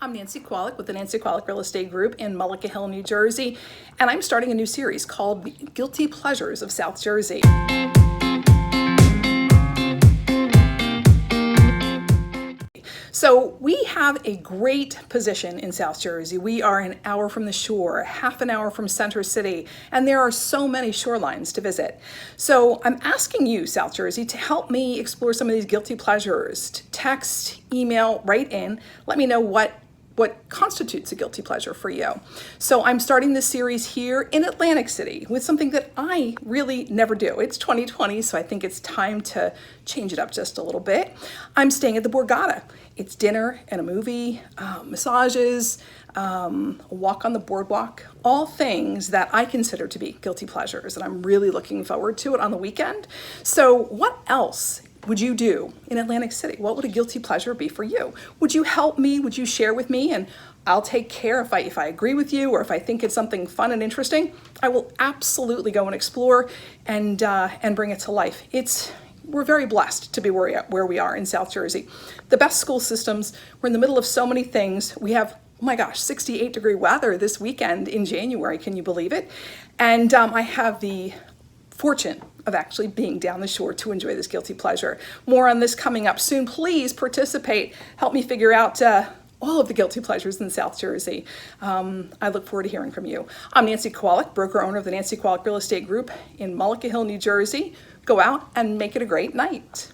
I'm Nancy Kowalik with the Nancy Kowalik Real Estate Group in Mullica Hill, New Jersey, and I'm starting a new series called The Guilty Pleasures of South Jersey. So we have a great position in South Jersey. We are an hour from the shore, half an hour from Center City, and there are so many shorelines to visit. So I'm asking you, South Jersey, to help me explore some of these guilty pleasures. To text, email, write in, let me know what constitutes a guilty pleasure for you. So I'm starting this series here in Atlantic City with something that I really never do. It's 2020, so I think it's time to change it up just a little bit. I'm staying at the Borgata. It's dinner and a movie, massages, a walk on the boardwalk, all things that I consider to be guilty pleasures, and I'm really looking forward to it on the weekend. So what else would you do in Atlantic City? What would a guilty pleasure be for you? Would you help me? Would you share with me? And I'll take care if I agree with you, or if I think it's something fun and interesting, I will absolutely go and explore and bring it to life. We're very blessed to be where we are in South Jersey. The best school systems. We're in the middle of so many things. We have, oh my gosh, 68-degree weather this weekend in January. Can you believe it? And I have the fortune of actually being down the shore to enjoy this guilty pleasure. More on this coming up soon. Please participate. Help me figure out all of the guilty pleasures in South Jersey. I look forward to hearing from you. I'm Nancy Kowalik, broker owner of the Nancy Kowalik Real Estate Group in Mullica Hill, New Jersey. Go out and make it a great night.